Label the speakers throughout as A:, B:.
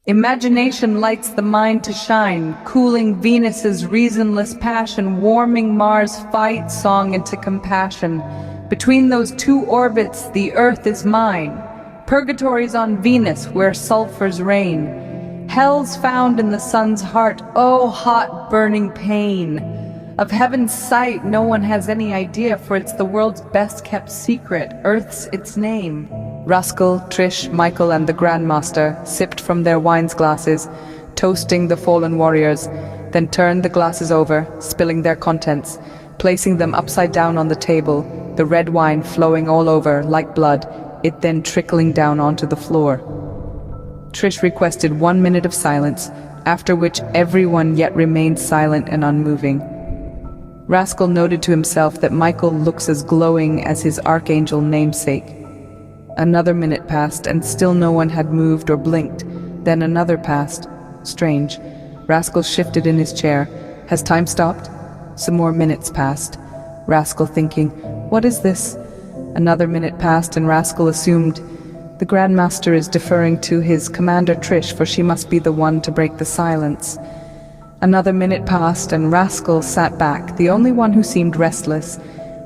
A: Imagination lights the mind to shine, cooling Venus's reasonless passion, warming Mars' fight song into compassion. Between those two orbits, the Earth is mine. Purgatory's on Venus, where sulfurs reign. Hell's found in the sun's heart, oh hot burning pain. Of heaven's sight no one has any idea, for it's the world's best kept secret, Earth's its name. Rascal, Trish, Michael and the Grandmaster sipped from their wine's glasses, toasting the fallen warriors, then turned the glasses over, spilling their contents, placing them upside down on the table, the red wine flowing all over like blood, it then trickling down onto the floor. Trish requested 1 minute of silence, after which everyone yet remained silent and unmoving. Rascal noted to himself that Michael looks as glowing as his archangel namesake. Another minute passed, and still no one had moved or blinked. Then another passed. Strange. Rascal shifted in his chair. Has time stopped? Some more minutes passed. Rascal thinking, what is this? Another minute passed, and Rascal assumed the Grandmaster is deferring to his Commander Trish, for she must be the one to break the silence. Another minute passed, and Rascal sat back, the only one who seemed restless.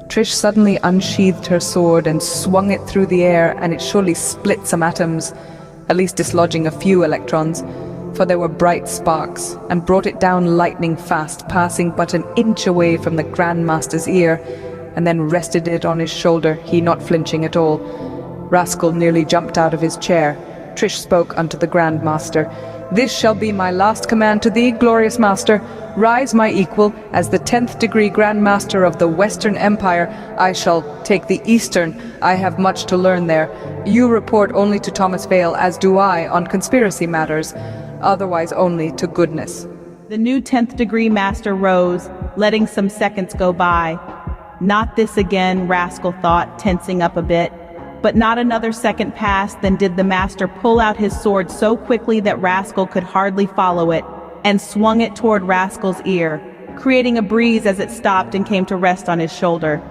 A: Trish suddenly unsheathed her sword and swung it through the air, and it surely split some atoms, at least dislodging a few electrons, for there were bright sparks, and brought it down lightning fast, passing but an inch away from the Grandmaster's ear, and then rested it on his shoulder, he not flinching at all. Rascal nearly jumped out of his chair. Trish spoke unto the Grandmaster. This shall be my last command to thee, glorious master. Rise, my equal, as the 10th degree Grand Master of the Western Empire. I shall take the Eastern. I have much to learn there. You report only to Thomas Vale, as do I, on conspiracy matters, otherwise only to goodness.
B: The new 10th degree master rose, letting some seconds go by. Not this again, Rascal thought, tensing up a bit. But not another second passed, then did the master pull out his sword so quickly that Rascal could hardly follow it, and swung it toward Rascal's ear, creating a breeze as it stopped and came to rest on his shoulder.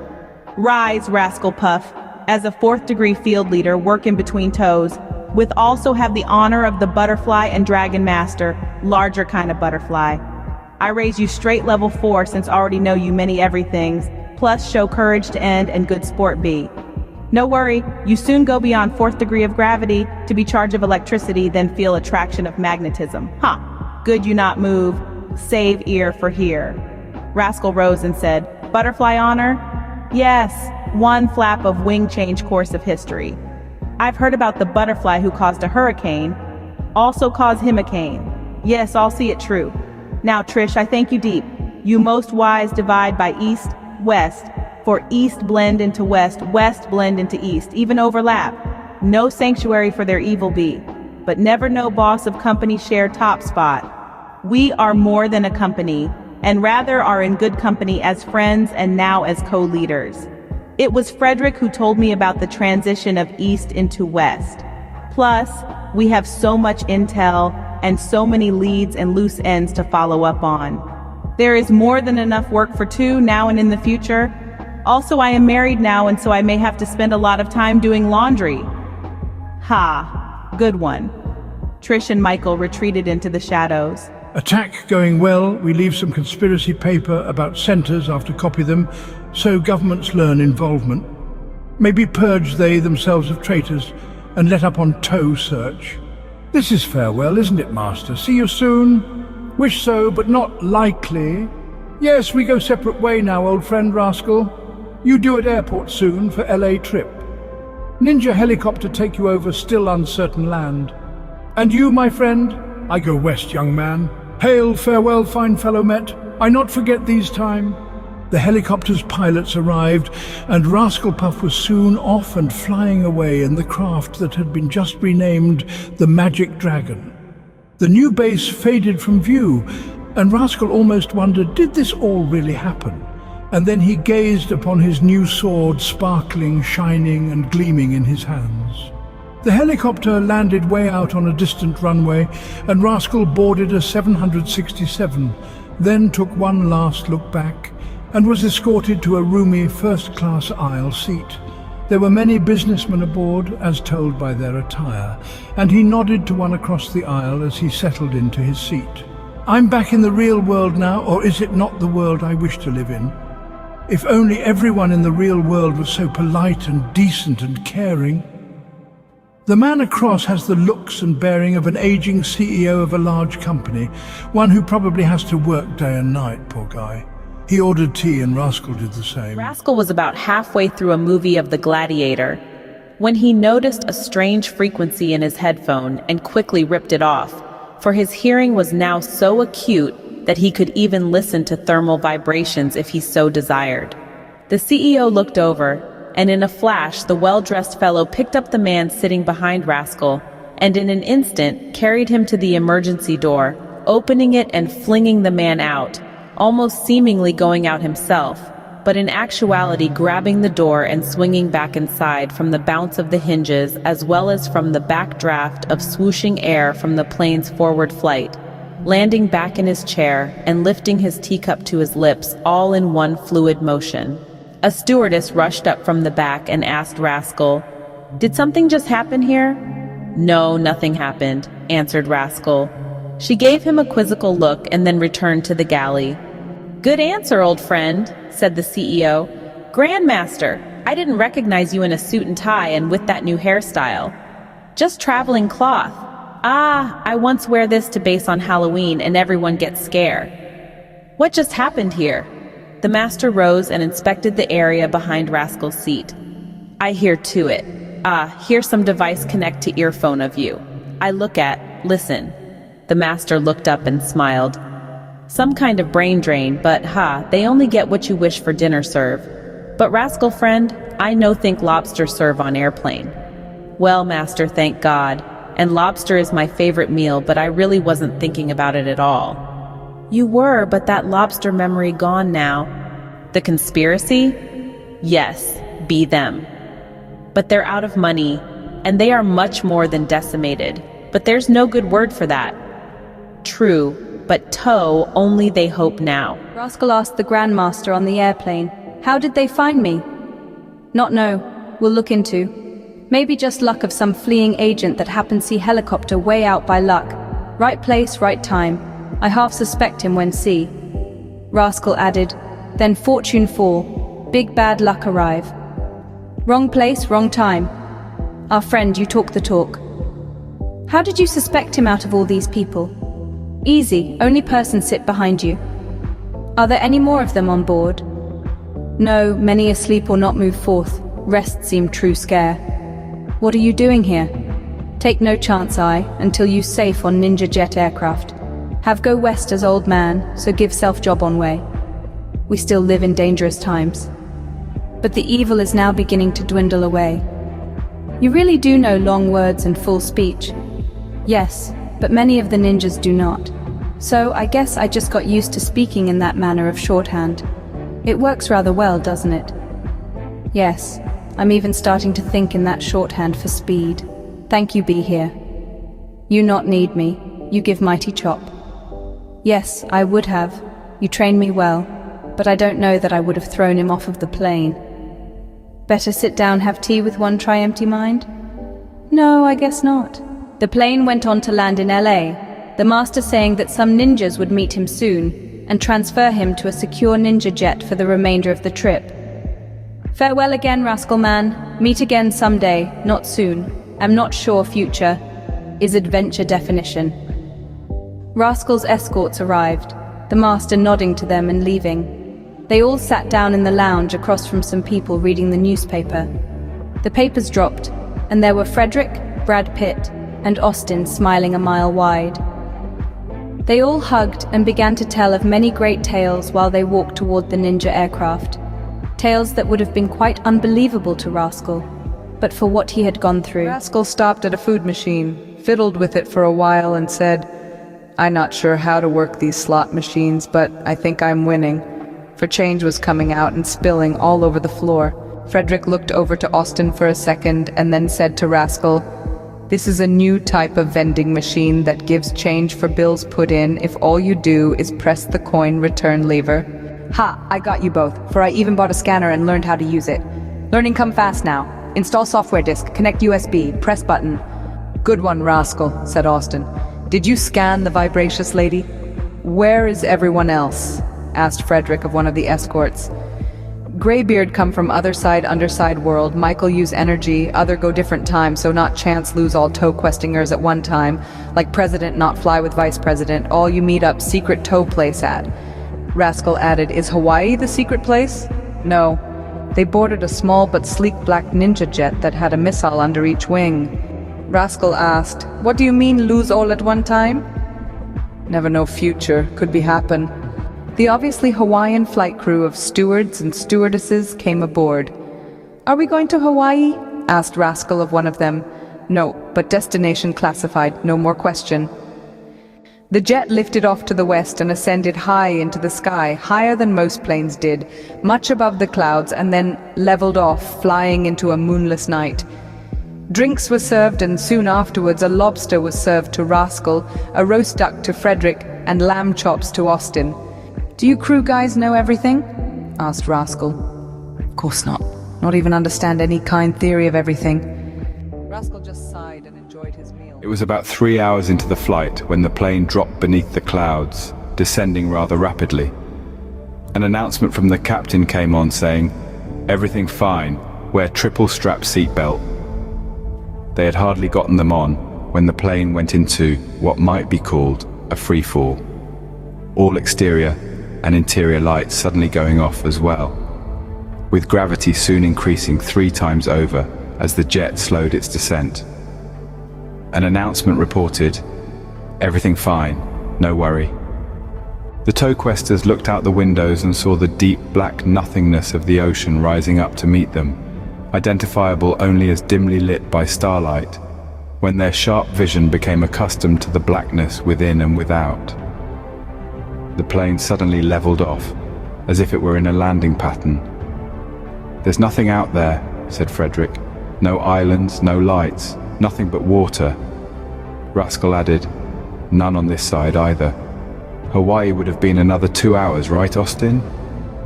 B: Rise, Rascal Puff, as a 4th degree field leader, work in between toes, with also have the honor of the butterfly and dragon master, larger kind of butterfly. I raise you straight level 4 since already know you many everythings, plus show courage to end and good sport be. No worry, you soon go beyond 4th degree of gravity to be charge of electricity, then feel attraction of magnetism. Good you not move, save ear for here. Rascal rose and said, butterfly honor? Yes, one flap of wing change course of history. I've heard about the butterfly who caused a hurricane, also caused himicane. Yes, I'll see it true. Now Trish, I thank you deep. You most wise divide by east, west, for east blend into west, west blend into east, even overlap. No sanctuary for their evil be, but never no boss of company share top spot. We are more than a company, and rather are in good company as friends and now as co-leaders. It was Frederick who told me about the transition of east into west. Plus, we have so much intel and so many leads and loose ends to follow up on. There is more than enough work for two now and in the future. Also, I am married now, and so I may have to spend a lot of time doing laundry. Ha, good one. Trish and Michael retreated into the shadows.
C: Attack going well. We leave some conspiracy paper about centers after copy them, so governments learn involvement. Maybe purge they themselves of traitors and let up on toe search. This is farewell, isn't it, Master? See you soon. Wish so, but not likely. Yes, we go separate way now, old friend Rascal. You due at airport soon for LA trip. Ninja helicopter take you over still uncertain land. And you, my friend? I go west, young man. Hail, farewell, fine fellow met. I not forget these time. The helicopter's pilots arrived, and Rascal Puff was soon off and flying away in the craft that had been just renamed the Magic Dragon. The new base faded from view, and Rascal almost wondered, did this all really happen? And then he gazed upon his new sword sparkling, shining and gleaming in his hands. The helicopter landed way out on a distant runway, and Rascal boarded a 767, then took one last look back, and was escorted to a roomy first-class aisle seat. There were many businessmen aboard, as told by their attire, and he nodded to one across the aisle as he settled into his seat. I'm back in the real world now, or is it not the world I wish to live in? If only everyone in the real world was so polite and decent and caring. The man across has the looks and bearing of an aging CEO of a large company, one who probably has to work day and night, poor guy. He ordered tea and Rascal did the same.
B: Rascal was about halfway through a movie of The Gladiator when he noticed a strange frequency in his headphone and quickly ripped it off, for his hearing was now so acute that he could even listen to thermal vibrations if he so desired. The CEO looked over, and in a flash the well-dressed fellow picked up the man sitting behind Rascal, and in an instant carried him to the emergency door, opening it and flinging the man out, almost seemingly going out himself, but in actuality grabbing the door and swinging back inside from the bounce of the hinges as well as from the backdraft of swooshing air from the plane's forward flight, landing back in his chair and lifting his teacup to his lips all in one fluid motion. A stewardess rushed up from the back and asked Rascal, "Did something just happen here?" "No, nothing happened," answered Rascal. She gave him a quizzical look and then returned to the galley. "Good answer, old friend," said the CEO. "Grandmaster, I didn't recognize you in a suit and tie and with that new hairstyle. Just traveling cloth. Ah, I once wear this to base on Halloween and everyone gets scared. What just happened here?" The master rose and inspected the area behind Rascal's seat. "I hear to it. Here's some device connect to earphone of you. I look at, listen." The master looked up and smiled. "Some kind of brain drain, but they only get what you wish for dinner serve. But Rascal friend, I no think lobster serve on airplane." "Well, master, thank God. And lobster is my favorite meal, but I really wasn't thinking about it at all." "You were, but that lobster memory gone now." "The conspiracy?" "Yes, be them. But they're out of money, and they are much more than decimated. But there's no good word for that." "True, but tow only they hope now."
D: Rascal asked the Grandmaster on the airplane, "How did they find me?" "Not know. We'll look into. Maybe just luck of some fleeing agent that happened see helicopter way out by luck. Right place, right time. I half suspect him when see." Rascal added, "Then fortune fall. Big bad luck arrive. Wrong place, wrong time. Our friend, you talk the talk. How did you suspect him out of all these people?" "Easy, only person sit behind you." "Are there any more of them on board?" "No, many asleep or not move forth. Rest seem true scare." "What are you doing here?" "Take no chance until you safe on Ninja Jet aircraft. Have go west as old man, so give self job on way. We still live in dangerous times. But the evil is now beginning to dwindle away." "You really do know long words and full speech?" "Yes, but many of the ninjas do not. So I guess I just got used to speaking in that manner of shorthand. It works rather well, doesn't it?" "Yes, I'm even starting to think in that shorthand for speed. Thank you, be here. You not need me, you give mighty chop." "Yes, I would have. You trained me well, but I don't know that I would have thrown him off of the plane." "Better sit down, have tea with one try empty mind?" "No, I guess not." The plane went on to land in LA, the master saying that some ninjas would meet him soon and transfer him to a secure ninja jet for the remainder of the trip. "Farewell again, Rascal man. Meet again someday, not soon. Am not sure future is adventure definition." Rascal's escorts arrived, the master nodding to them and leaving. They all sat down in the lounge across from some people reading the newspaper. The papers dropped, and there were Frederick, Brad Pitt, and Austin smiling a mile wide. They all hugged and began to tell of many great tales while they walked toward the ninja aircraft. Tales that would have been quite unbelievable to Rascal, but for what he had gone through.
A: Rascal stopped at a food machine, fiddled with it for a while and said, "I'm not sure how to work these slot machines, but I think I'm winning." For change was coming out and spilling all over the floor. Frederick looked over to Austin for a second and then said to Rascal, "This is a new type of vending machine that gives change for bills put in if all you do is press the coin return lever." "Ha, I got you both, for I even bought a scanner and learned how to use it. Learning come fast now. Install software disk, connect USB, press button. Good one, Rascal, said Austin. Did you scan the vibracious lady? Where is everyone else? Asked Frederick of one of the escorts. Greybeard come from other side, underside world. Michael use energy, other go different time, so not chance lose all tow questingers at one time. Like president not fly with vice president, all you meet up secret tow place at. Rascal added, is Hawaii the secret place? No. They boarded a small but sleek black ninja jet that had a missile under each wing. Rascal asked, what do you mean lose all at one time? Never know future, could be happen. The obviously Hawaiian flight crew of stewards and stewardesses came aboard. Are we going to Hawaii? Asked Rascal of one of them. No, but destination classified, no more question. The jet lifted off to the west and ascended high into the sky, higher than most planes did, much above the clouds, and then leveled off, flying into a moonless night. Drinks were served, and soon afterwards a lobster was served to Rascal, a roast duck to Frederick, and lamb chops to Austin. Do you crew guys know everything? Asked Rascal. Of course not. Not even understand any kind theory of everything. Rascal just sighed and enjoyed his meal.
E: It was about 3 hours into the flight when the plane dropped beneath the clouds, descending rather rapidly. An announcement from the captain came on saying, everything fine, wear triple strap seatbelt. They had hardly gotten them on when the plane went into what might be called a free fall. All exterior and interior lights suddenly going off as well, with gravity soon increasing 3 times over as the jet slowed its descent. An announcement reported, everything fine, no worry. The tow questers looked out the windows and saw the deep black nothingness of the ocean rising up to meet them, identifiable only as dimly lit by starlight, when their sharp vision became accustomed to the blackness within and without. The plane suddenly leveled off, as if it were in a landing pattern. There's nothing out there, said Frederick. No islands, no lights, nothing but water. Rascal added, none on this side either. Hawaii would have been another 2 hours, right, Austin?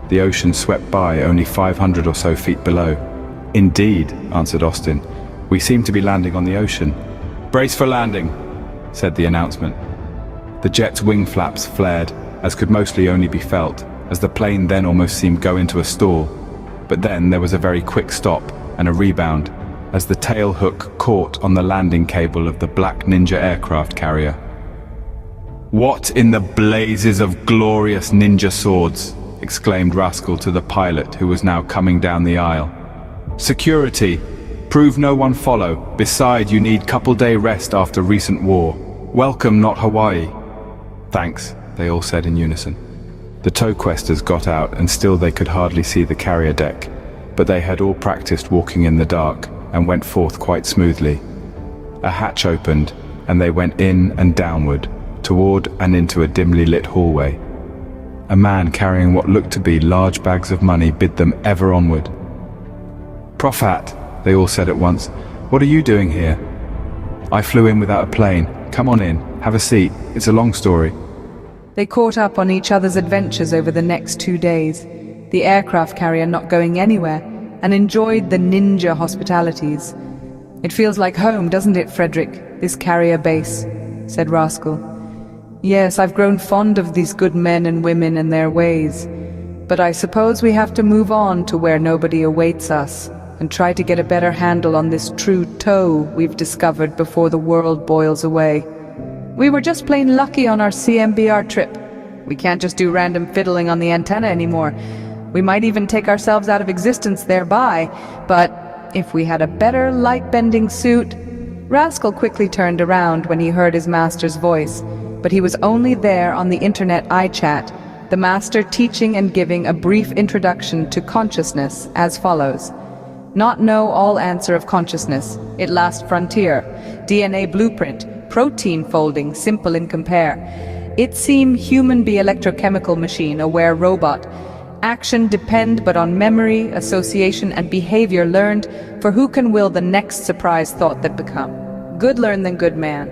E: The ocean swept by only 500 or so feet below. Indeed, answered Austin. We seem to be landing on the ocean. Brace for landing, said the announcement. The jet's wing flaps flared, as could mostly only be felt, as the plane then almost seemed go into a stall. But then there was a very quick stop and a rebound, as the tail hook caught on the landing cable of the Black Ninja aircraft carrier. What in the blazes of glorious ninja swords? Exclaimed Rascal to the pilot, who was now coming down the aisle. Security! Prove no one follow. Beside, you need couple-day rest after recent war. Welcome, not Hawaii. Thanks, they all said in unison. The tow questers got out, and still they could hardly see the carrier deck, but they had all practiced walking in the dark and went forth quite smoothly. A hatch opened, and they went in and downward, toward and into a dimly lit hallway. A man carrying what looked to be large bags of money bid them ever onward. Profat, they all said at once. What are you doing here? I flew in without a plane. Come on in, have a seat. It's a long story.
A: They caught up on each other's adventures over the next 2 days, the aircraft carrier not going anywhere, and enjoyed the ninja hospitalities. It feels like home, doesn't it, Frederick, this carrier base, said Rascal. Yes, I've grown fond of these good men and women and their ways, but I suppose we have to move on to where nobody awaits us, and try to get a better handle on this true tow we've discovered before the world boils away. We were just plain lucky on our CMBR trip. We can't just do random fiddling on the antenna anymore. We might even take ourselves out of existence thereby, but if we had a better light-bending suit... Rascal quickly turned around when he heard his master's voice, but he was only there on the internet iChat, the master teaching and giving a brief introduction to consciousness as follows. Not know all answer of consciousness, it last frontier, DNA blueprint, protein folding, simple in compare. It seem human be electrochemical machine, aware robot. Action depend but on memory, association and behavior learned, for who can will the next surprise thought that become. Good learn than good man.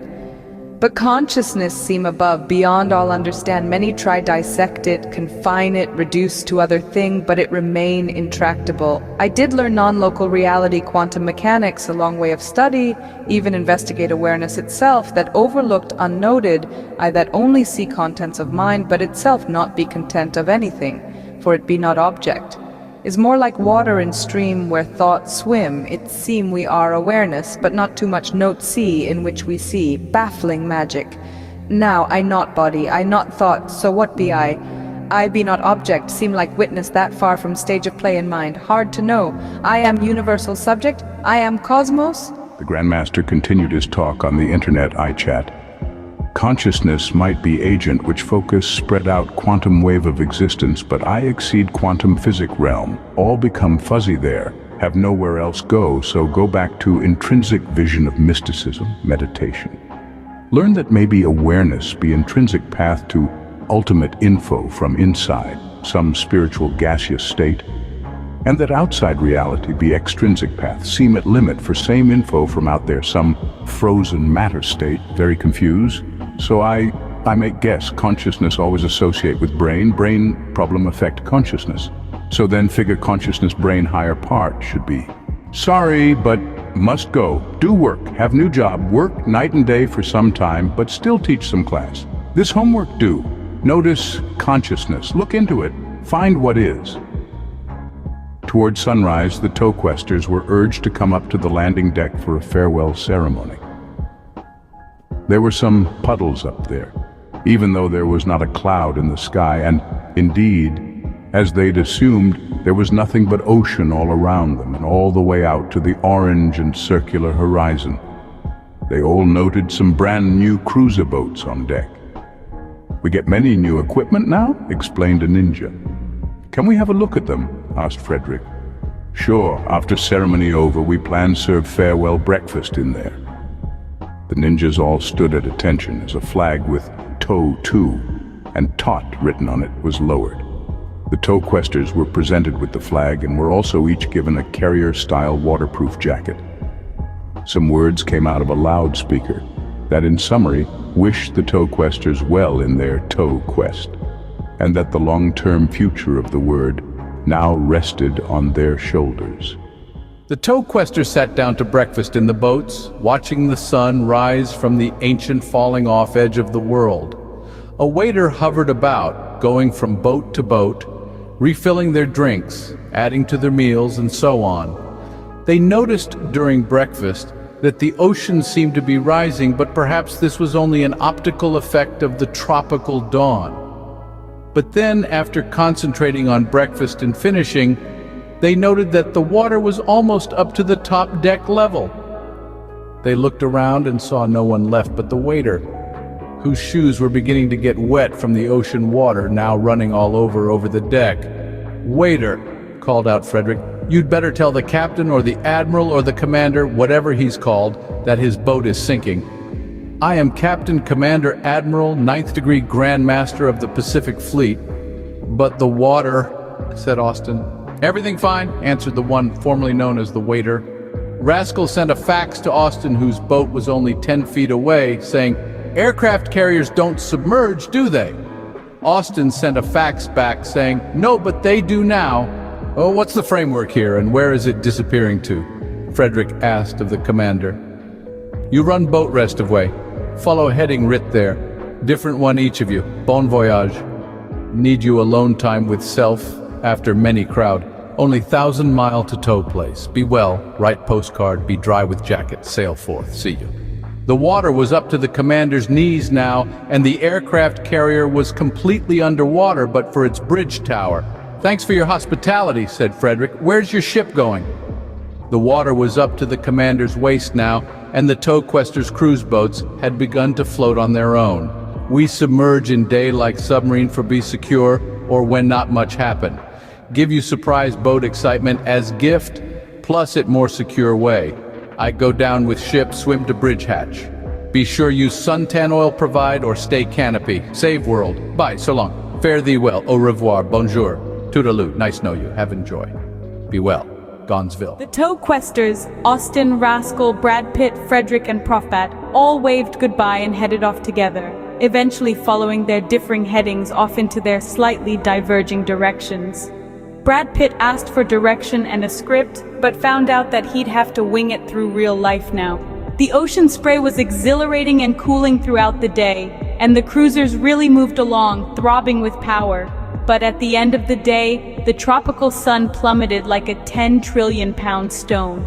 A: But consciousness seem above, beyond all understand. Many try dissect it, confine it, reduce to other thing, but it remain intractable. I did learn non-local reality, quantum mechanics, a long way of study, even investigate awareness itself, that overlooked, unnoted, I that only see contents of mind, but itself not be content of anything, for it be not object. Is more like water in stream where thoughts swim. It seem we are awareness, but not too much note see in which we see, baffling magic. Now I not body, I not thought, so what be I? I be not object, seem like witness that far from stage of play in mind, hard to know. I am universal subject, I am cosmos.
F: The Grandmaster continued his talk on the internet iChat. Consciousness might be agent which focus spread out quantum wave of existence, but I exceed quantum physic realm. All become fuzzy there, have nowhere else go, so go back to intrinsic vision of mysticism, meditation. Learn that maybe awareness be intrinsic path to ultimate info from inside, some spiritual gaseous state, and that outside reality be extrinsic path, seem at limit for same info from out there, some frozen matter state, very confused. So I make guess consciousness always associate with brain problem affect consciousness. So then figure consciousness brain higher part should be. Sorry, but must go. Do work, have new job, work night and day for some time, but still teach some class. This homework do. Notice consciousness, look into it, find what is. Toward sunrise, the Toequesters were urged to come up to the landing deck for a farewell ceremony. There were some puddles up there, even though there was not a cloud in the sky, and indeed, as they'd assumed, there was nothing but ocean all around them and all the way out to the orange and circular horizon. They all noted some brand new cruiser boats on deck. We get many new equipment now, explained a ninja. Can we have a look at them? Asked Frederick. Sure, after ceremony over, we plan serve farewell breakfast in there. The ninjas all stood at attention as a flag with Toe 2 and Tot written on it was lowered. The Toequesters were presented with the flag and were also each given a carrier-style waterproof jacket. Some words came out of a loudspeaker that, in summary, wished the Toequesters well in their toe quest, and that the long-term future of the word now rested on their shoulders.
G: The Toequesters sat down to breakfast in the boats, watching the sun rise from the ancient falling-off edge of the world. A waiter hovered about, going from boat to boat, refilling their drinks, adding to their meals, and so on. They noticed during breakfast that the ocean seemed to be rising, but perhaps this was only an optical effect of the tropical dawn. But then, after concentrating on breakfast and finishing, they noted that the water was almost up to the top deck level. They looked around and saw no one left but the waiter, whose shoes were beginning to get wet from the ocean water now running all over the deck. "Waiter," called out Frederick, "you'd better tell the captain or the admiral or the commander, whatever he's called, that his boat is sinking." "I am Captain Commander Admiral, 9th degree Grand Master of the Pacific Fleet." "But the water," said Austin. "Everything fine," answered the one formerly known as the waiter. Rascal sent a fax to Austin, whose boat was only 10 feet away, saying, "Aircraft carriers don't submerge, do they?" Austin sent a fax back saying, "No, but they do now." "Oh, what's the framework here, and where is it disappearing to?" Frederick asked of the commander. "You run boat rest of way. Follow heading writ there. Different one each of you. Bon voyage. Need you alone time with self after many crowd. Only 1,000 mile to tow place. Be well, write postcard, be dry with jacket, sail forth, see you." The water was up to the commander's knees now, and the aircraft carrier was completely underwater but for its bridge tower. "Thanks for your hospitality," said Frederick. "Where's your ship going?" The water was up to the commander's waist now, and the Toequesters' cruise boats had begun to float on their own. "We submerge in day like submarine for be secure, or when not much happen. Give you surprise boat excitement as gift, plus it more secure way. I go down with ship, swim to bridge hatch. Be sure use suntan oil provide or stay canopy. Save world. Bye, so long. Fare thee well. Au revoir. Bonjour. Toodaloo. Nice know you. Have enjoy. Be well. Gonzville."
B: The Toequesters, Austin, Rascal, Brad Pitt, Frederick, and Profbat, all waved goodbye and headed off together, eventually following their differing headings off into their slightly diverging directions. Brad Pitt asked for direction and a script, but found out that he'd have to wing it through real life now. The ocean spray was exhilarating and cooling throughout the day, and the cruisers really moved along, throbbing with power. But at the end of the day, the tropical sun plummeted like a 10 trillion pound stone.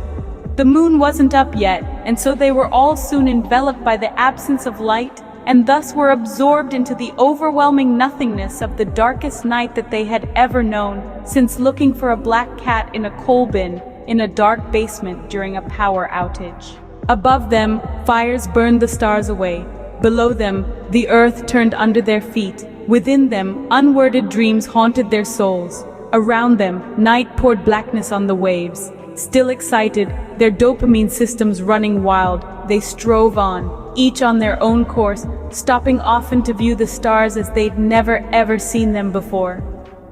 B: The moon wasn't up yet, and so they were all soon enveloped by the absence of light, and thus were absorbed into the overwhelming nothingness of the darkest night that they had ever known, since looking for a black cat in a coal bin in a dark basement during a power outage. Above them, fires burned the stars away. Below them, the earth turned under their feet. Within them, unworded dreams haunted their souls. Around them, night poured blackness on the waves. Still excited, their dopamine systems running wild, they strove on, each on their own course, stopping often to view the stars as they'd never ever seen them before.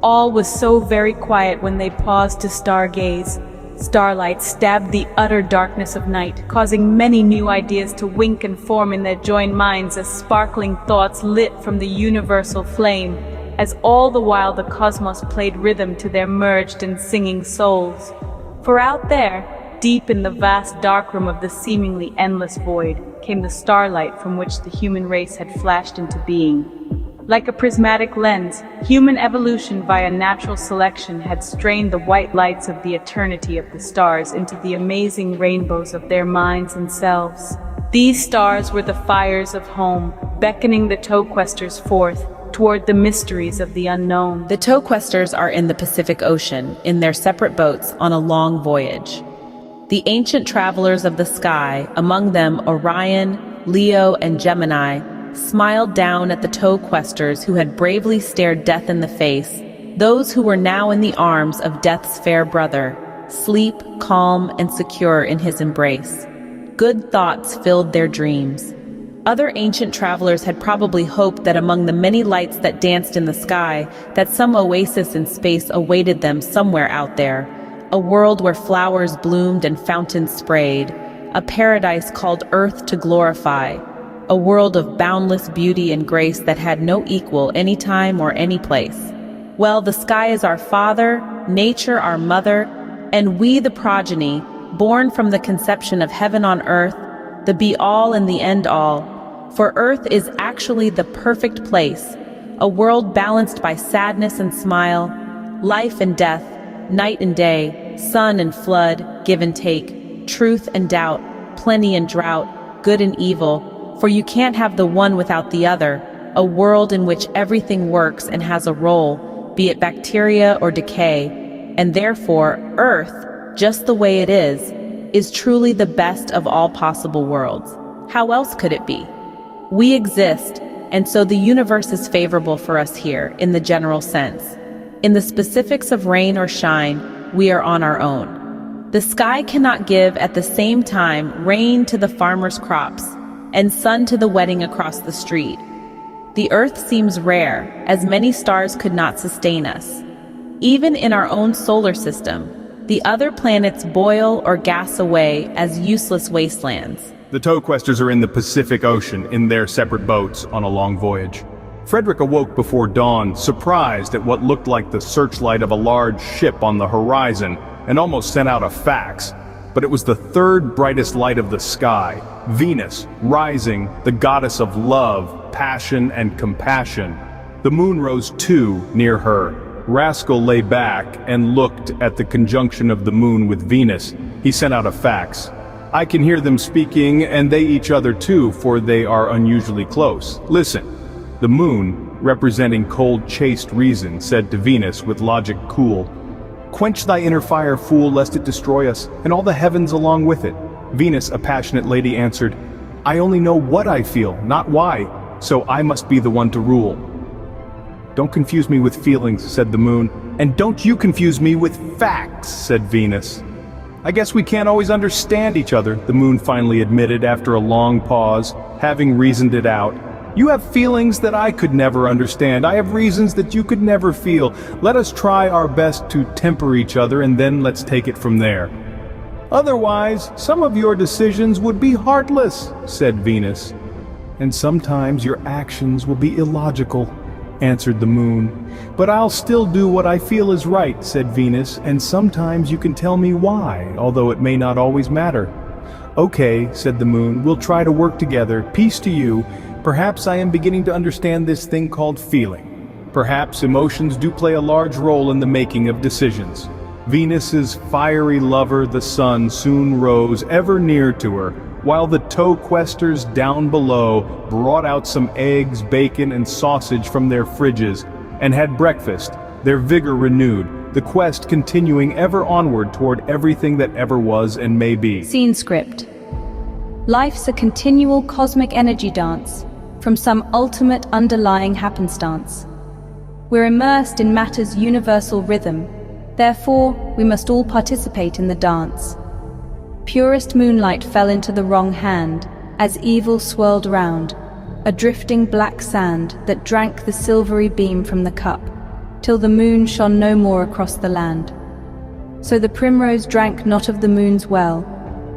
B: All was so very quiet when they paused to stargaze. Starlight stabbed the utter darkness of night, causing many new ideas to wink and form in their joined minds as sparkling thoughts lit from the universal flame, as all the while the cosmos played rhythm to their merged and singing souls. For out there, deep in the vast darkroom of the seemingly endless void, came the starlight from which the human race had flashed into being. Like a prismatic lens, human evolution via natural selection had strained the white lights of the eternity of the stars into the amazing rainbows of their minds and selves. These stars were the fires of home, beckoning the Toequesters forth toward the mysteries of the unknown. The Toequesters are in the Pacific Ocean, in their separate boats on a long voyage. The ancient travelers of the sky, among them Orion, Leo, and Gemini, smiled down at the Toequesters who had bravely stared death in the face, those who were now in the arms of death's fair brother, sleep, calm, and secure in his embrace. Good thoughts filled their dreams. Other ancient travelers had probably hoped that among the many lights that danced in the sky, that some oasis in space awaited them somewhere out there, a world where flowers bloomed and fountains sprayed, a paradise called Earth to glorify, a world of boundless beauty and grace that had no equal any time or any place. Well, the sky is our father, nature our mother, and we the progeny, born from the conception of heaven on earth, the be-all and the end-all. For earth is actually the perfect place, a world balanced by sadness and smile, life and death, night and day, sun and flood, give and take, truth and doubt, plenty and drought, good and evil, for you can't have the one without the other, a world in which everything works and has a role, be it bacteria or decay, and therefore Earth, just the way it is truly the best of all possible worlds. How else could it be? We exist, and so the universe is favorable for us here, in the general sense. In the specifics of rain or shine, we are on our own. The sky cannot give at the same time rain to the farmer's crops, and sun to the wedding across the street. The earth seems rare, as many stars could not sustain us. Even in our own solar system, the other planets boil or gas away as useless wastelands.
H: The Toequesters are in the Pacific Ocean in their separate boats on a long voyage. Frederick awoke before dawn, surprised at what looked like the searchlight of a large ship on the horizon, and almost sent out a fax. But it was the third brightest light of the sky, Venus, rising, the goddess of love, passion, and compassion. The moon rose too, near her. Rascal lay back and looked at the conjunction of the moon with Venus. He sent out a fax. I can hear them speaking, and they each other too, for they are unusually close. Listen. The moon, representing cold, chaste reason, said to Venus with logic cool, "Quench thy inner fire, fool, lest it destroy us, and all the heavens along with it." Venus, a passionate lady, answered, "I only know what I feel, not why, so I must be the one to rule." "Don't confuse me with feelings," said the moon, "and don't you confuse me with facts," said Venus. "I guess we can't always understand each other," the moon finally admitted after a long pause, having reasoned it out. "You have feelings that I could never understand. I have reasons that you could never feel. Let us try our best to temper each other, and then let's take it from there." Otherwise, some of your decisions would be heartless, said Venus. And sometimes your actions will be illogical, answered the moon. But I'll still do what I feel is right, said Venus, and sometimes you can tell me why, although it may not always matter. Okay, said the moon, we'll try to work together. Peace to you. Perhaps I am beginning to understand this thing called feeling. Perhaps emotions do play a large role in the making of decisions. Venus's fiery lover, the sun, soon rose ever near to her, while the tow questers down below brought out some eggs, bacon, and sausage from their fridges, and had breakfast, their vigor renewed, the quest continuing ever onward toward everything that ever was and may be.
D: Scene script. Life's a continual cosmic energy dance, from some ultimate underlying happenstance. We're immersed in matter's universal rhythm, therefore we must all participate in the dance. Purest moonlight fell into the wrong hand, as evil swirled round, a drifting black sand that drank the silvery beam from the cup, till the moon shone no more across the land. So the primrose drank not of the moon's well,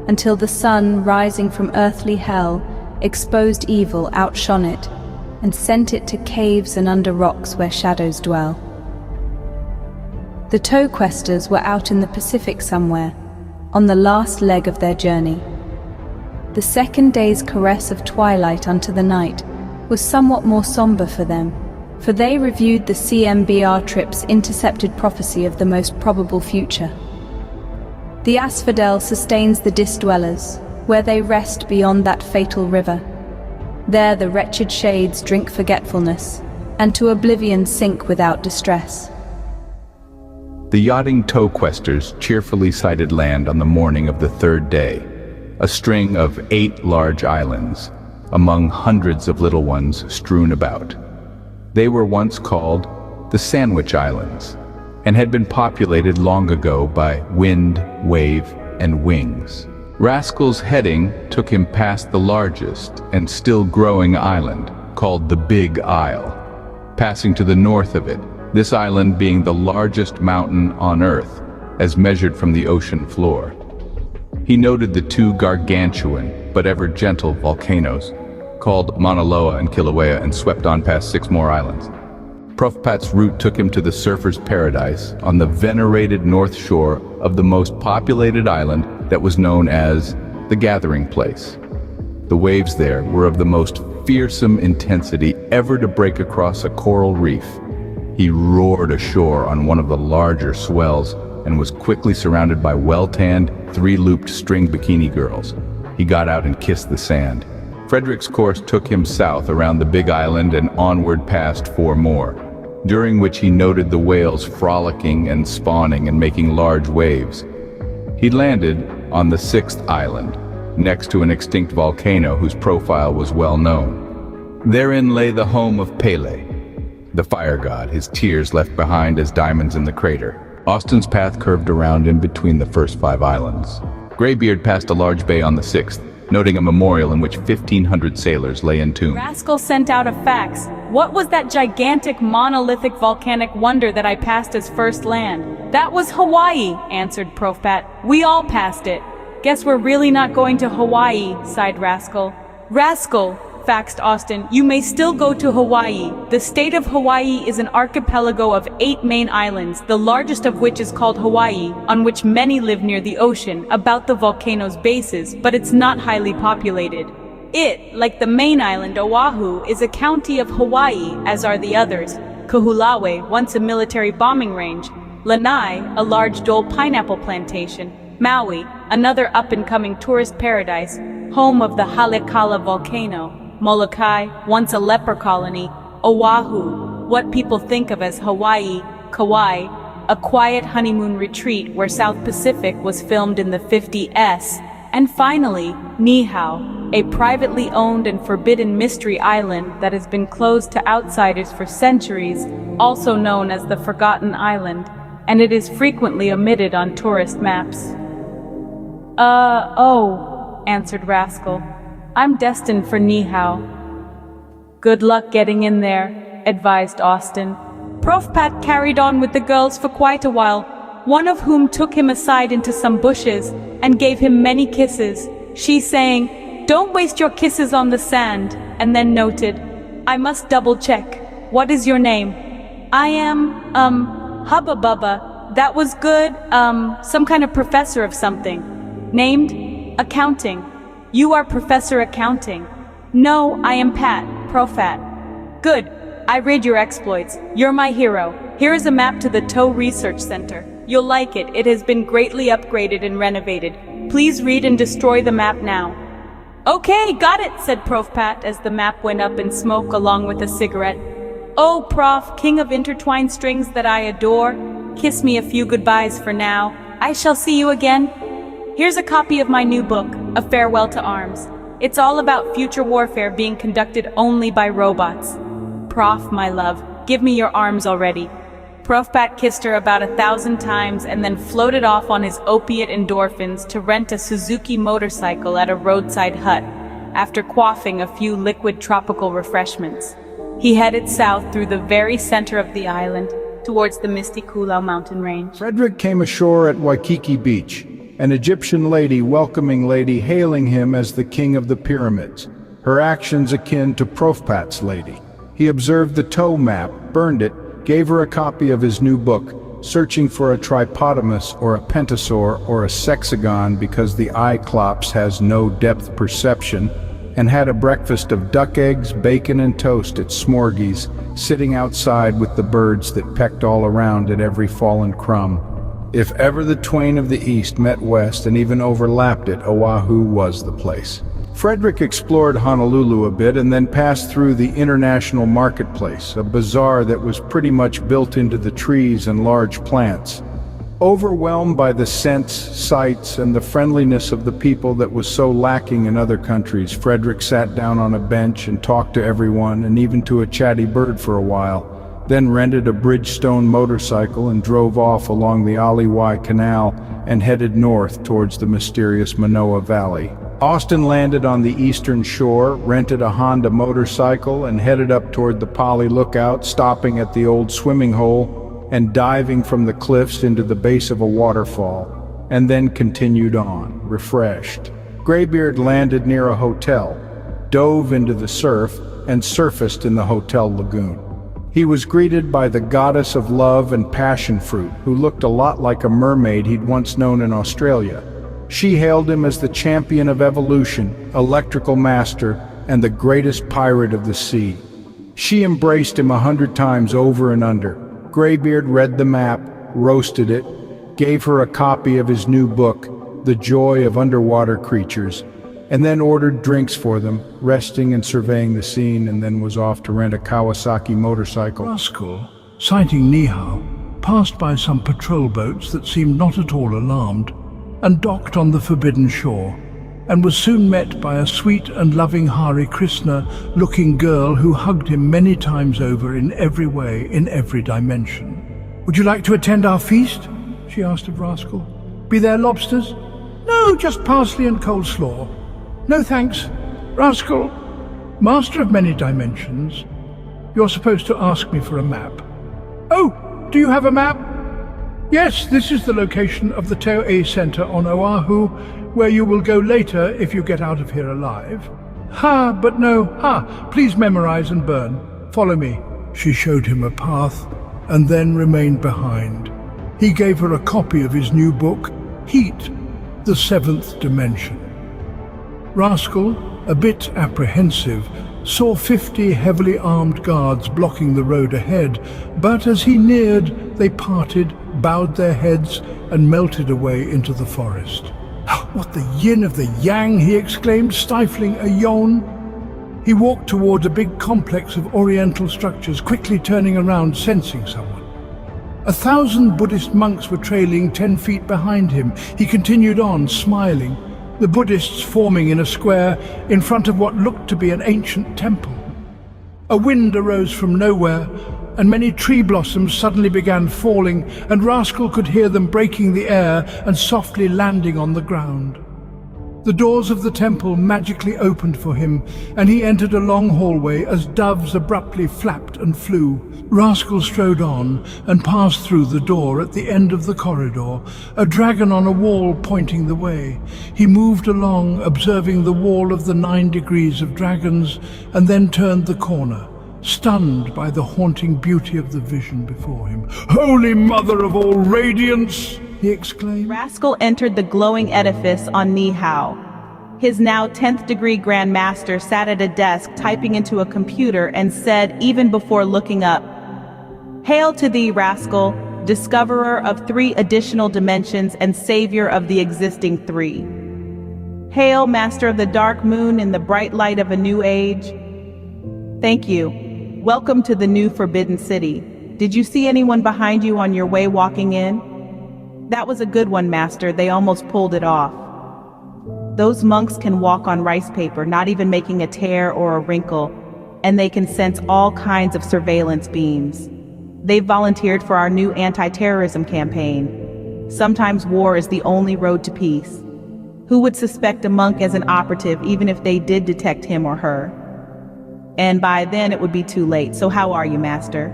D: until the sun, rising from earthly hell, exposed evil, outshone it, and sent it to caves and under rocks where shadows dwell. The tow questers were out in the Pacific somewhere, on the last leg of their journey. The second day's caress of twilight unto the night was somewhat more somber for them, for they reviewed the CMBR trip's intercepted prophecy of the most probable future. The asphodel sustains the dis-dwellers, where they rest beyond that fatal river. There the wretched shades drink forgetfulness, and to oblivion sink without distress.
F: The yachting tow questers cheerfully sighted land on the morning of the third day, a string of 8 large islands, among hundreds of little ones strewn about. They were once called the Sandwich Islands, and had been populated long ago by wind, wave, and wings. Rascal's heading took him past the largest and still growing island, called the Big Isle, passing to the north of it, this island being the largest mountain on Earth, as measured from the ocean floor. He noted the 2 gargantuan, but ever gentle volcanoes, called Mauna Loa and Kilauea, and swept on past 6 more islands. Prof. Pat's route took him to the surfer's paradise on the venerated north shore of the most populated island that was known as the Gathering Place. The waves there were of the most fearsome intensity ever to break across a coral reef. He roared ashore on one of the larger swells and was quickly surrounded by well-tanned, 3-looped string bikini girls. He got out and kissed the sand. Frederick's course took him south around the Big Island and onward past 4 more, during which he noted the whales frolicking and spawning and making large waves. He landed on the 6th island, next to an extinct volcano whose profile was well known. Therein lay the home of Pele, the fire god, his tears left behind as diamonds in the crater. Austin's path curved around in between the first 5 islands. Greybeard passed a large bay on the 6th, noting a memorial in which 1,500 sailors lay entombed.
B: Rascal sent out a fax. What was that gigantic monolithic volcanic wonder that I passed as first land? That was Hawaii, answered Prof. Pat. We all passed it. Guess we're really not going to Hawaii, sighed Rascal. Rascal, faxed Austin, you may still go to Hawaii. The state of Hawaii is an archipelago of 8 main islands, the largest of which is called Hawaii, on which many live near the ocean, about the volcano's bases, but it's not highly populated. It, like the main island Oahu, is a county of Hawaii, as are the others. Kahulawe, once a military bombing range. Lanai, a large Dole pineapple plantation. Maui, another up-and-coming tourist paradise, home of the Halekala volcano. Molokai, once a leper colony. Oahu, what people think of as Hawaii. Kauai, a quiet honeymoon retreat where South Pacific was filmed in the 50s. And finally, Niihau, a privately owned and forbidden mystery island that has been closed to outsiders for centuries, also known as the Forgotten Island, and it is frequently omitted on tourist maps. Oh, answered Rascal. I'm destined for Niihau. Good luck getting in there, advised Austin. Prof. Pat carried on with the girls for quite a while. one of whom took him aside into some bushes and gave him many kisses, she saying, "Don't waste your kisses on the sand," and then noted, "I must double check. What is your name?" "I am, Hubba Bubba." "That was good, some kind of professor of something." "Named? Accounting." "You are Professor Accounting." "No, I am Pat, Profat." "Good. I read your exploits. You're my hero. Here is a map to the Toe Research Center. You'll like it. It has been greatly upgraded and renovated. Please read and destroy the map now." "Okay, got it," said Prof Pat as the map went up in smoke along with a cigarette. "Oh, Prof, king of intertwined strings that I adore, kiss me a few goodbyes for now. I shall see you again. Here's a copy of my new book, A Farewell to Arms. It's all about future warfare being conducted only by robots. Prof, my love, give me your arms already." Prof Pat kissed her about 1,000 times and then floated off on his opiate endorphins to rent a Suzuki motorcycle at a roadside hut, after quaffing a few liquid tropical refreshments. He headed south through the very center of the island, towards the misty Coolau mountain range.
I: Frederick came ashore at Waikiki Beach, an Egyptian lady, welcoming lady, hailing him as the king of the pyramids, her actions akin to Prof Pat's lady. He observed the toe map, burned it, gave her a copy of his new book, searching for a tripotamus or a pentasaur or a sexagon because the Cyclops has no depth perception, and had a breakfast of duck eggs, bacon and toast at Smorgies, sitting outside with the birds that pecked all around at every fallen crumb. If ever the twain of the East met West and even overlapped it, Oahu was the place. Frederick explored Honolulu a bit and then passed through the International Marketplace, a bazaar that was pretty much built into the trees and large plants. Overwhelmed by the scents, sights, and the friendliness of the people that was so lacking in other countries, Frederick sat down on a bench and talked to everyone and even to a chatty bird for a while, then rented a Bridgestone motorcycle and drove off along the Aliwai Canal and headed north towards the mysterious Manoa Valley. Austin landed on the eastern shore, rented a Honda motorcycle, and headed up toward the Pali Lookout, stopping at the old swimming hole and diving from the cliffs into the base of a waterfall, and then continued on, refreshed. Graybeard landed near a hotel, dove into the surf, and surfaced in the hotel lagoon. He was greeted by the goddess of love and passion fruit, who looked a lot like a mermaid he'd once known in Australia. She hailed him as the champion of evolution, electrical master, and the greatest pirate of the sea. She embraced him 100 times over and under. Graybeard read the map, roasted it, gave her a copy of his new book, The Joy of Underwater Creatures, and then ordered drinks for them, resting and surveying the scene, and then was off to rent a Kawasaki motorcycle.
C: Rascal, sighting Nihao, passed by some patrol boats that seemed not at all alarmed, and docked on the forbidden shore, and was soon met by a sweet and loving Hare Krishna-looking girl who hugged him many times over in every way, in every dimension. "Would you like to attend our feast?" she asked of Rascal. "Be there lobsters?" "No, just parsley and coleslaw." "No thanks. Rascal, master of many dimensions, you're supposed to ask me for a map." "Oh, do you have a map?" "Yes, this is the location of the Teo Center on Oahu, where you will go later if you get out of here alive." "Ha, but no, ha, please memorize and burn. Follow me." She showed him a path and then remained behind. He gave her a copy of his new book, Heat, the Seventh Dimension. Rascal, a bit apprehensive, saw 50 heavily armed guards blocking the road ahead, but as he neared, they parted, bowed their heads, and melted away into the forest. "What the yin of the yang!" he exclaimed, stifling a yawn. He walked toward a big complex of oriental structures, quickly turning around, sensing someone. 1,000 Buddhist monks were trailing 10 feet behind him. He continued on, smiling, the Buddhists forming in a square in front of what looked to be an ancient temple. A wind arose from nowhere, and many tree blossoms suddenly began falling, and Rascal could hear them breaking the air and softly landing on the ground. The doors of the temple magically opened for him, and he entered a long hallway as doves abruptly flapped and flew. Rascal strode on and passed through the door at the end of the corridor, a dragon on a wall pointing the way. He moved along, observing the wall of the 9 degrees of dragons, and then turned the corner, stunned by the haunting beauty of the vision before him. "Holy Mother of all radiance!" he exclaimed.
B: Rascal entered the glowing edifice on Nihao. His now 10th degree Grand Master sat at a desk typing into a computer and said, even before looking up, "Hail to thee, Rascal, discoverer of 3 additional dimensions and savior of the existing 3. Hail, Master of the Dark Moon in the bright light of a new age. Thank you. Welcome to the new Forbidden City. Did you see anyone behind you on your way walking in?" "That was a good one, Master. They almost pulled it off. Those monks can walk on rice paper, not even making a tear or a wrinkle, and they can sense all kinds of surveillance beams. They've volunteered for our new anti-terrorism campaign. Sometimes war is the only road to peace. Who would suspect a monk as an operative even if they did detect him or her? And by then it would be too late, so how are you, Master?"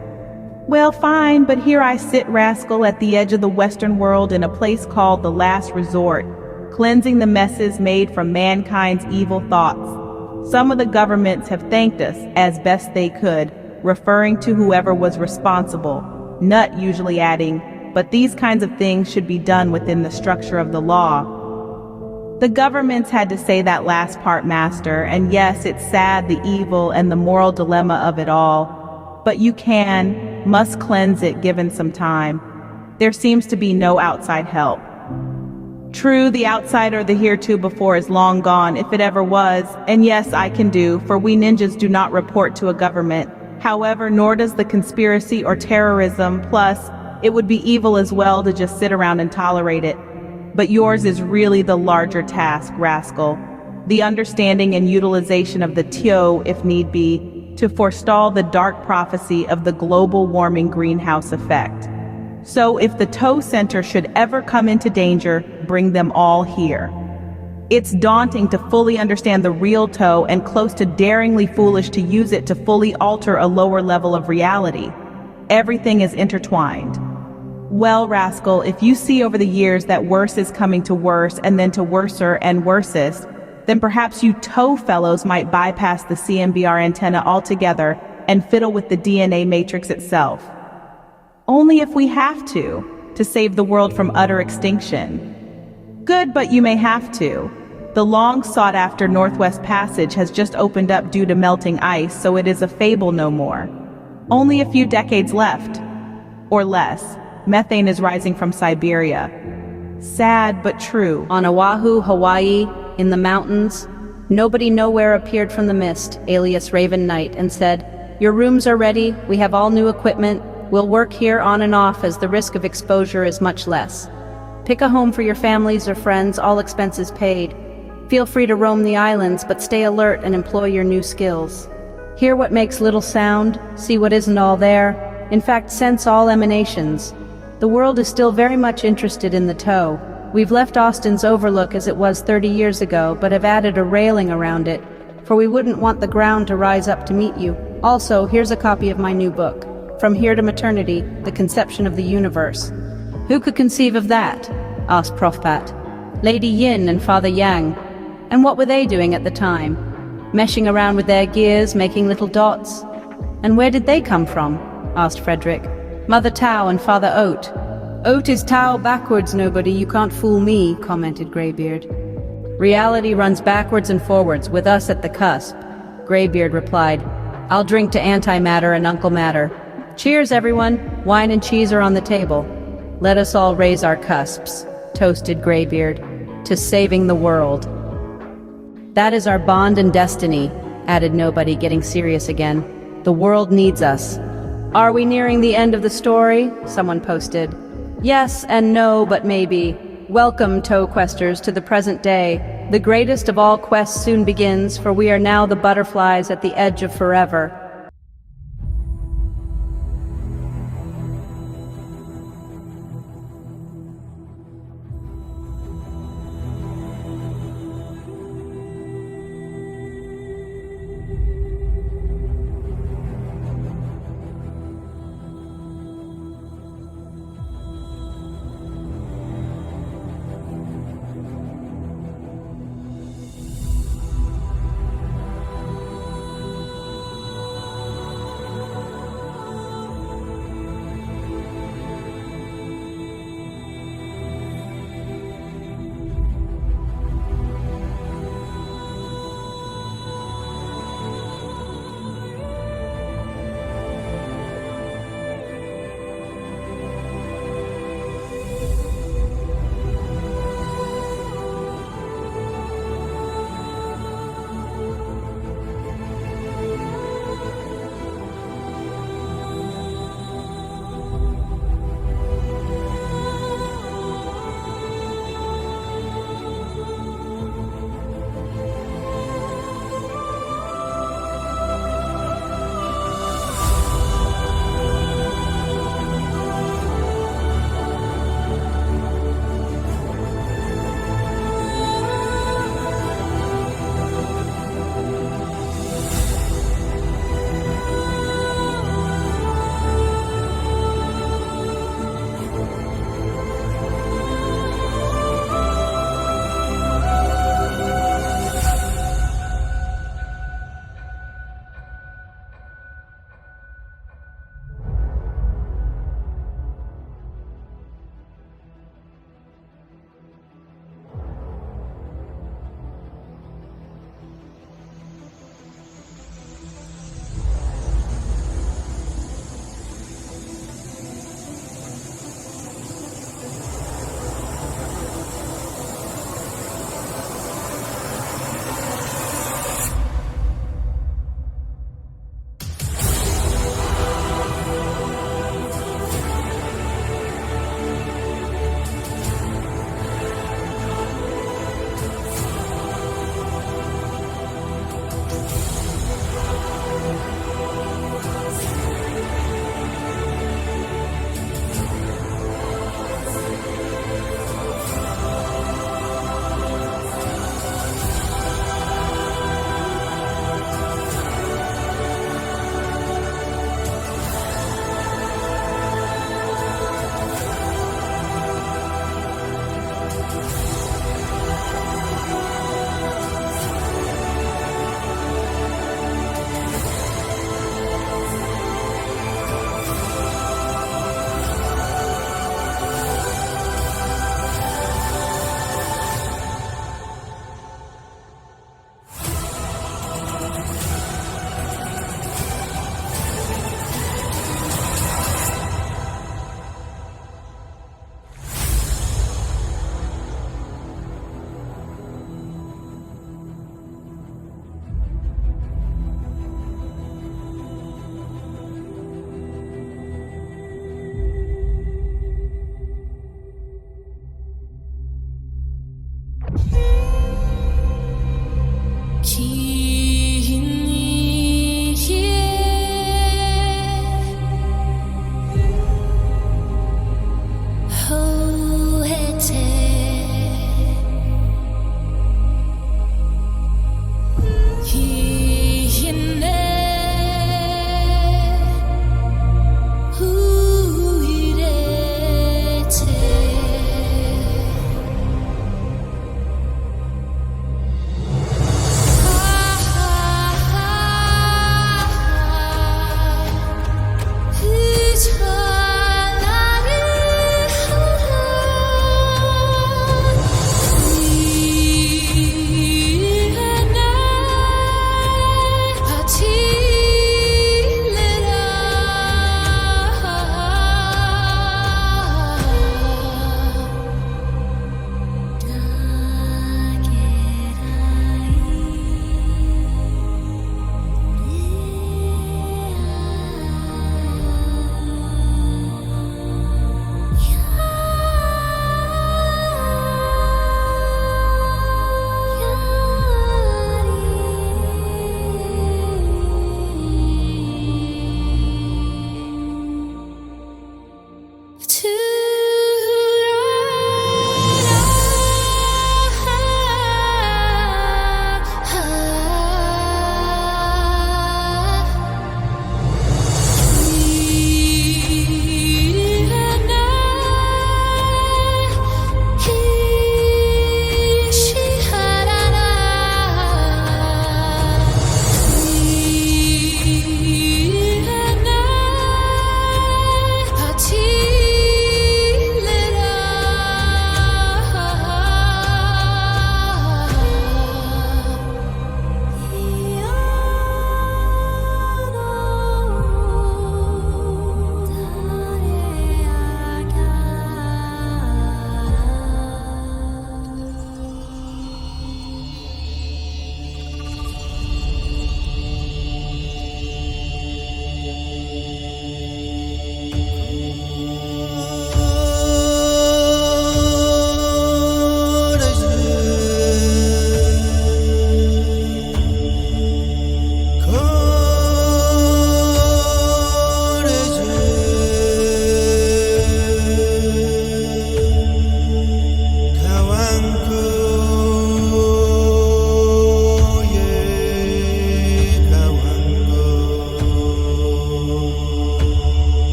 B: "Well, fine, but here I sit, Rascal, at the edge of the Western world in a place called the Last Resort, cleansing the messes made from mankind's evil thoughts. Some of the governments have thanked us as best they could, referring to whoever was responsible, Nut usually adding, but these kinds of things should be done within the structure of the law." The governments had to say that last part, Master, and yes, it's sad, the evil and the moral dilemma of it all. But you must cleanse it given some time. There seems to be no outside help. True, the outsider the heretofore is long gone, if it ever was, and yes, I can do, for we ninjas do not report to a government. However, nor does the conspiracy or terrorism, plus, it would be evil as well to just sit around and tolerate it. But yours is really the larger task, Rascal. The understanding and utilization of the Tio, if need be, to forestall the dark prophecy of the global warming greenhouse effect. So if the Toe Center should ever come into danger, bring them all here. It's daunting to fully understand the real Toe and close to daringly foolish to use it to fully alter a lower level of reality. Everything is intertwined. Well, Rascal, if you see over the years that worse is coming to worse and then to worser and worsest, then perhaps you Toe fellows might bypass the CMBR antenna altogether and fiddle with the DNA matrix itself. Only if we have to save the world from utter extinction. Good, but you may have to. The long sought-after Northwest Passage has just opened up due to melting ice, so it is a fable no more. Only a few decades left. Or less. Methane is rising from Siberia. Sad but true.
D: On Oahu, Hawaii, in the mountains, nobody nowhere appeared from the mist, alias Raven Knight, and said, "Your rooms are ready, we have all new equipment, we'll work here on and off as the risk of exposure is much less. Pick a home for your families or friends, all expenses paid. Feel free to roam the islands, but stay alert and employ your new skills. Hear what makes little sound, see what isn't all there, in fact sense all emanations. The world is still very much interested in the Toe. We've left Austin's Overlook as it was 30 years ago, but have added a railing around it, for we wouldn't want the ground to rise up to meet you. Also, here's a copy of my new book, From Here to Maternity, The Conception of the Universe." "Who could conceive of that?" asked Prof Pat. "Lady Yin and Father Yang. And what were they doing at the time? Meshing around with their gears, making little dots? And where did they come from?" asked Frederick. "Mother Tao and Father Oat." "Oat is Tao backwards, nobody, you can't fool me," commented Greybeard. "Reality runs backwards and forwards, with us at the cusp," Greybeard replied. "I'll drink to antimatter and Uncle Matter. Cheers, everyone. Wine and cheese are on the table. Let us all raise our cusps," toasted Greybeard, "to saving the world." "That is our bond and destiny," added Nobody, getting serious again. "The world needs us." "Are we nearing the end of the story?" someone posted. "Yes and no, but maybe. Welcome, Toe Questers, to the present day. The greatest of all quests soon begins, for we are now the butterflies at the edge of forever.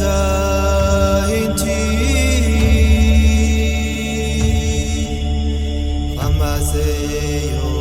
J: inti Amaseyo